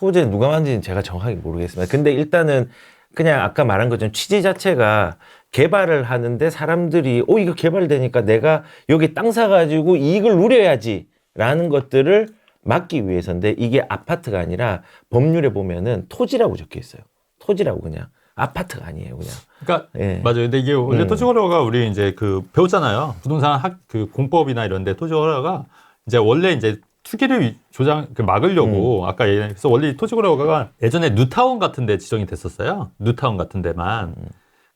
소재 누가 만든지는 제가 정확하게 모르겠습니다. 근데 일단은 그냥 아까 말한 것처럼 취지 자체가 개발을 하는데 사람들이 이거 개발되니까 내가 여기 땅 사가지고 이익을 누려야지 라는 것들을 막기 위해서인데 이게 아파트가 아니라 법률에 보면은 토지라고 적혀 있어요. 토지라고 그냥. 아파트가 아니에요, 그냥. 그러니까 예. 맞아요. 근데 이게 원래 토지거래가 우리 이제 그 배웠잖아요. 부동산 그 공법이나 이런데 토지거래가 이제 원래 이제 투기를 막으려고 아까 그래서 원래 토지거래가 예전에 뉴타운 같은데 지정이 됐었어요. 뉴타운 같은 데만.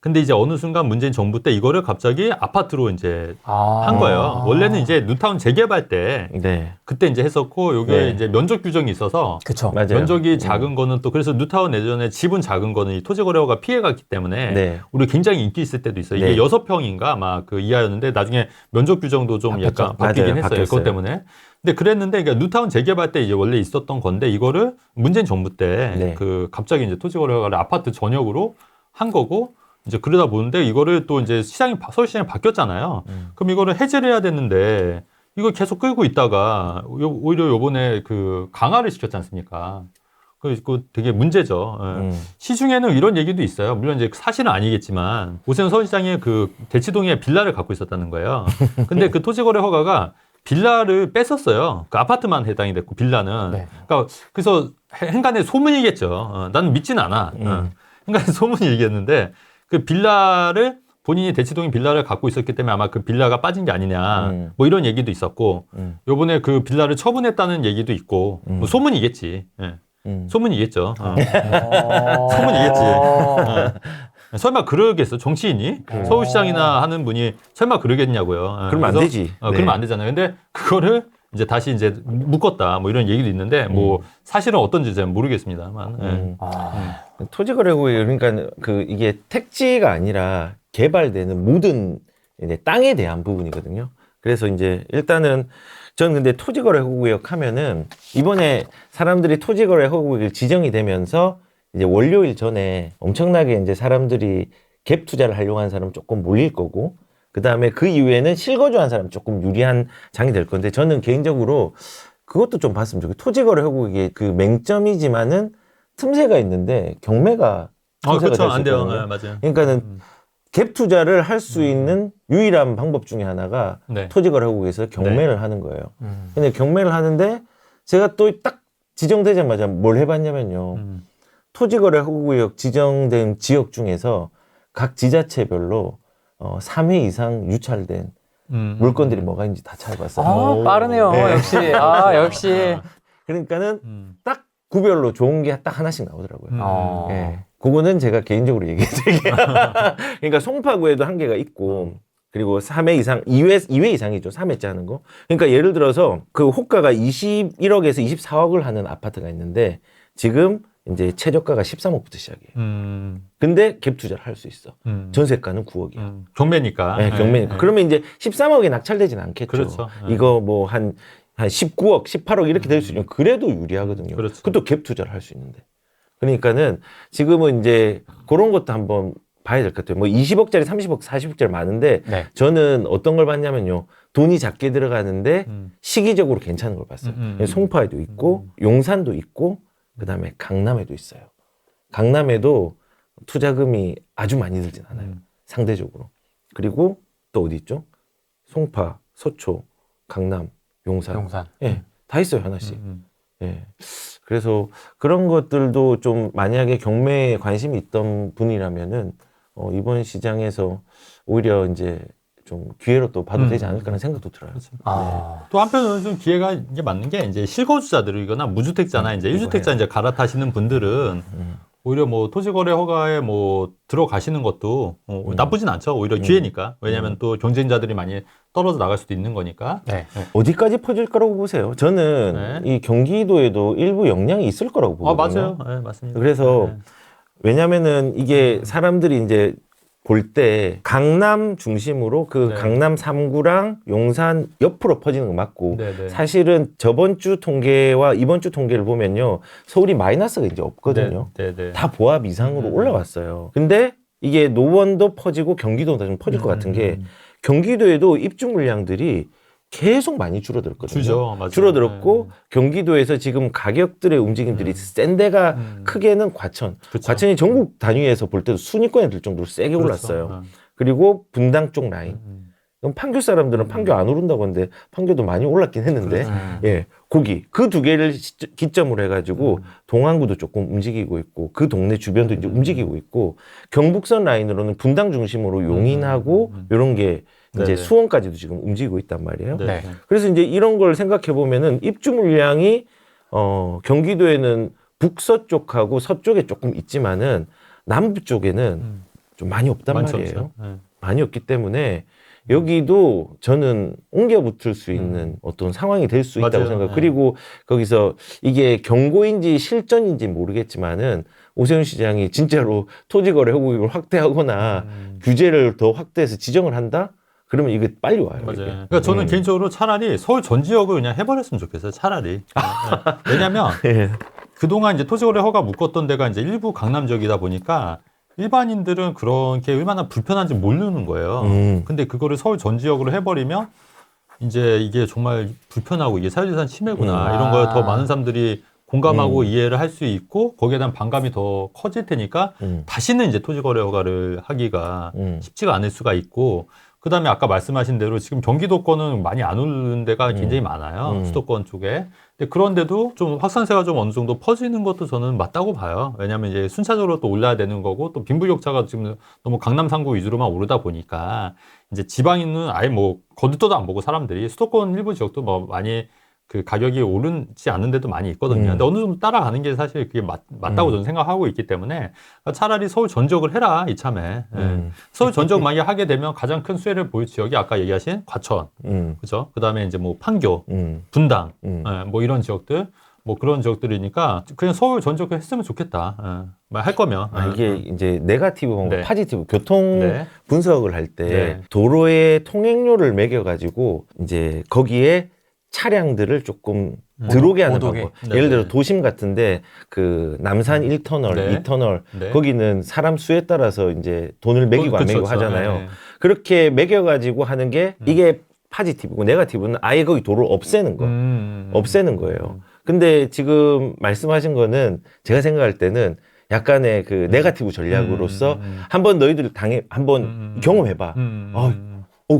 근데 이제 어느 순간 문재인 정부 때 이거를 갑자기 아파트로 이제 한 거예요. 원래는 이제 뉴타운 재개발 때 네. 그때 이제 했었고 요게 네. 이제 면적 규정이 있어서 그쵸. 맞아요. 면적이 작은 거는 또 그래서 뉴타운 예전에 집은 작은 거는 이 토지거래가 피해갔기 때문에 네. 우리 굉장히 인기 있을 때도 있어요. 이게 네. 6평인가 아마 그 이하였는데 나중에 면적 규정도 좀 약간 바뀌긴 맞아요. 했어요. 바뀌었어요. 그것 때문에. 근데 그랬는데 그러니까 뉴타운 재개발 때 이제 원래 있었던 건데 이거를 문재인 정부 때 네. 그 갑자기 이제 토지거래가 아파트 전역으로 한 거고 이제 그러다 보는데 이거를 또 이제 서울시장이 바뀌었잖아요. 그럼 이거를 해제를 해야 되는데 이거 계속 끌고 있다가 오히려 요번에 그 강화를 시켰지 않습니까? 그 되게 문제죠. 예. 시중에는 이런 얘기도 있어요. 물론 이제 사실은 아니겠지만 오세훈 서울시장이 그 대치동에 빌라를 갖고 있었다는 거예요. 근데 그 토지거래 허가가 빌라를 뺐었어요. 그 아파트만 해당이 됐고 빌라는. 네. 그러니까 그래서 행간에 소문이겠죠. 나는 믿진 않아. 행간에 소문이 얘기했는데 그 빌라를 본인이 대치동에 빌라를 갖고 있었기 때문에 아마 그 빌라가 빠진 게 아니냐 뭐 이런 얘기도 있었고 요번에 그 빌라를 처분했다는 얘기도 있고 뭐 소문이겠지. 예. 소문이겠죠. 소문이겠지. 설마 그러겠어 정치인이 서울시장이나 하는 분이 설마 그러겠냐고요. 그러면 안 그래서, 되지. 네. 그러면 안 되잖아요. 근데 그거를 이제 다시 이제 묶었다 뭐 이런 얘기도 있는데 뭐 사실은 어떤지 잘 모르겠습니다만. 토지거래국이 그러니까 이게 택지가 아니라 개발되는 모든 이제 땅에 대한 부분이거든요. 그래서 이제 일단은 저는 근데 토지거래구역 하면은 이번에 사람들이 토지거래구역이 지정이 되면서 이제 월요일 전에 엄청나게 이제 사람들이 갭 투자를 하려고 하는 사람 조금 몰릴 거고 그 다음에 그 이후에는 실거주한 사람 조금 유리한 장이 될 건데 저는 개인적으로 그것도 좀 봤으면 좋겠어요. 토지거래구역이 그 맹점이지만은 틈새가 있는데 경매가 그렇죠. 될수 안 돼요. 있거든요. 네, 맞아요. 그러니까는 갭 투자를 할 수 있는 유일한 방법 중에 하나가 네. 토지거래국에서 경매를 하는 거예요. 근데 경매를 하는데 제가 또 딱 지정되자마자 뭘 해봤냐면요. 토지거래구역 지정된 지역 중에서 각 지자체별로 3회 이상 유찰된 물건들이 뭐가 있는지 다 찾아봤어요. 빠르네요. 네. 역시. 역시. 그러니까는 딱 구별로 좋은 게 딱 하나씩 나오더라고요. 예. 그거는 제가 개인적으로 얘기해드릴게요. 그러니까 송파구에도 한계가 있고, 그리고 3회 이상, 2회 이상이죠. 3회째 하는 거. 그러니까 예를 들어서 그 호가가 21억에서 24억을 하는 아파트가 있는데, 지금 이제 최저가가 13억부터 시작이에요. 근데 갭 투자를 할 수 있어. 전세가는 9억이야. 경매니까. 네, 경매니까. 그러면 이제 13억에 낙찰되진 않겠죠. 그렇죠. 이거 뭐 한 19억, 18억 이렇게 될 수 있는 그래도 유리하거든요. 그렇죠. 그것도 갭 투자를 할 수 있는데. 그러니까는 지금은 이제 그런 것도 한번 봐야 될 것 같아요. 뭐 20억짜리, 30억, 40억짜리 많은데 네. 저는 어떤 걸 봤냐면요. 돈이 작게 들어가는데 시기적으로 괜찮은 걸 봤어요. 송파에도 있고 용산도 있고 그다음에 강남에도 있어요. 강남에도 투자금이 아주 많이 들진 않아요. 상대적으로. 그리고 또 어디 있죠? 송파, 서초, 강남, 용산. 예, 다 있어요, 하나씩. 예. 그래서 그런 것들도 좀 만약에 경매에 관심이 있던 분이라면은 이번 시장에서 오히려 이제 좀 기회로 또 봐도 되지 않을까라는 생각도 들어요. 그렇죠. 또 한편으로는 좀 기회가 이게 맞는 게 이제 실거주자들이거나 무주택자나 이제 1주택자 이제 갈아타시는 분들은 오히려 뭐 토지거래 허가에 뭐 들어가시는 것도 나쁘진 않죠. 오히려 기회니까. 왜냐하면 또 경쟁자들이 많이 떨어져 나갈 수도 있는 거니까. 네. 어디까지 퍼질 거라고 보세요? 저는 이 경기도에도 일부 영향이 있을 거라고 보거든요. 맞아요. 네, 맞습니다. 그래서 왜냐면은 이게 사람들이 이제 볼 때 강남 중심으로 그 강남 3구랑 용산 옆으로 퍼지는 거 맞고 사실은 저번 주 통계와 이번 주 통계를 보면요. 서울이 마이너스가 이제 없거든요. 다 보합 이상으로 올라왔어요. 근데 이게 노원도 퍼지고 경기도도 좀 퍼질 것 같은 게 경기도에도 입주 물량들이 계속 많이 줄어들었거든요. 주죠. 맞아요. 줄어들었고 경기도에서 지금 가격들의 움직임들이 센 데가 크게는 과천. 그쵸. 과천이 전국 단위에서 볼 때도 순위권에 들 정도로 세게 그렇죠. 올랐어요. 그리고 분당 쪽 라인. 그럼 판교 사람들은 판교 안 오른다고 하는데 판교도 많이 올랐긴 했는데 예, 거기 그 두 개를 기점으로 해가지고 동안구도 조금 움직이고 있고 그 동네 주변도 이제 움직이고 있고 경북선 라인으로는 분당 중심으로 용인하고 이런 게 이제 네네. 수원까지도 지금 움직이고 있단 말이에요. 네. 그래서 이제 이런 걸 생각해 보면은 입주 물량이 경기도에는 북서쪽하고 서쪽에 조금 있지만은 남부 쪽에는 좀 많이 없단 많죠, 말이에요. 많죠. 많이 없기 때문에 여기도 저는 옮겨 붙을 수 있는 어떤 상황이 될 수 있다고 맞아요. 생각해요. 네. 그리고 거기서 이게 경고인지 실전인지 모르겠지만은 오세훈 시장이 진짜로 토지거래 허구를 확대하거나 규제를 더 확대해서 지정을 한다? 그러면 이게 빨리 와요. 맞아요. 이게. 그러니까 저는 개인적으로 차라리 서울 전 지역을 그냥 해버렸으면 좋겠어요. 차라리. 네. 왜냐면 예. 그동안 이제 토지거래 허가 묶었던 데가 이제 일부 강남 지역이다 보니까 일반인들은 그런 게 얼마나 불편한지 모르는 거예요. 근데 그거를 서울 전 지역으로 해버리면 이제 이게 정말 불편하고 이게 사유재산 침해구나 이런 걸 더 많은 사람들이 공감하고 이해를 할 수 있고 거기에 대한 반감이 더 커질 테니까 다시는 이제 토지거래 허가를 하기가 쉽지가 않을 수가 있고 그다음에 아까 말씀하신 대로 지금 경기도권은 많이 안 오르는 데가 굉장히 많아요. 수도권 쪽에. 근데 그런데도 좀 확산세가 좀 어느 정도 퍼지는 것도 저는 맞다고 봐요. 왜냐하면 이제 순차적으로 또 올라야 되는 거고 또 빈부격차가 지금 너무 강남 3구 위주로만 오르다 보니까 이제 지방인은 아예 뭐 거두떠도 안 보고 사람들이 수도권 일부 지역도 뭐 많이 그 가격이 오르지 않는 데도 많이 있거든요. 근데 어느 정도 따라가는 게 사실 그게 맞다고 저는 생각하고 있기 때문에 차라리 서울 전적을 해라 이참에. 예. 서울 전적 만약에 하게 되면 가장 큰 수혜를 보일 지역이 아까 얘기하신 과천, 그죠? 그다음에 이제 뭐 판교, 분당, 예, 뭐 이런 지역들. 뭐 그런 지역들이니까 그냥 서울 전적을 했으면 좋겠다. 예. 할 거면. 이게 이제 네거티브, 네. 파지티브 교통 네. 분석을 할 때 네. 도로의 통행료를 매겨가지고 이제 거기에 차량들을 조금 들어오게 하는 못 오게. 방법. 네, 예를 들어 네. 도심 같은데 그 남산 1터널, 네. 2터널 네. 거기는 사람 수에 따라서 이제 돈을 매기고 안 매기고 그쵸. 하잖아요. 네. 그렇게 매겨가지고 하는 게 이게 파지티브고 네거티브는 아예 거기 도로를 없애는 거. 없애는 거예요. 근데 지금 말씀하신 거는 제가 생각할 때는 약간의 그 네거티브 전략으로서 한번 너희들 한번 경험해봐.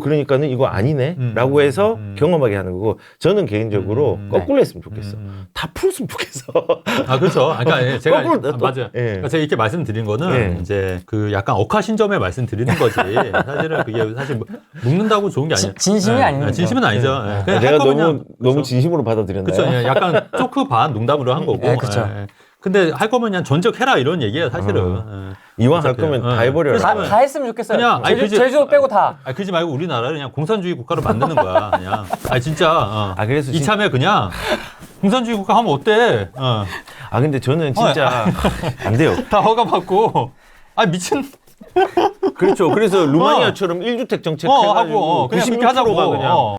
그러니까는 이거 아니네? 라고 해서 경험하게 하는 거고, 저는 개인적으로 거꾸로 했으면 좋겠어. 다 풀었으면 좋겠어. 아, 그렇죠. 그러니까 제가, 거꾸로 맞아요. 예. 그러니까 제가 이렇게 말씀드린 거는 예. 이제 그 약간 억하신점에 말씀드리는 거지. 사실은 그게 사실 뭐 묶는다고 좋은 게 아니에요. 진심이 아닙니다. 진심은 아니죠. 예. 그냥 내가 할 거면 너무 진심으로 받아들였나요? 그렇죠. 약간 조크 반 농담으로 한 거고. 예, 그쵸. 근데 할 거면 그냥 전적해라 이런 얘기예요, 사실은. 이왕 할 어차피. 거면 다 해버려라. 다 했으면 좋겠어요. 그냥, 아니, 제주도 빼고 다. 그러지 말고 우리나라를 그냥 공산주의 국가로 만드는 거야, 그냥. 진짜. 그래서 이참에 그냥 공산주의 국가 하면 어때? 근데 저는 진짜 안 돼요. 다 허가받고. 미친. 그렇죠. 그래서 루마니아처럼 1주택 정책 해가지고 하고, 그냥 그렇게 96%가 하자고. 그냥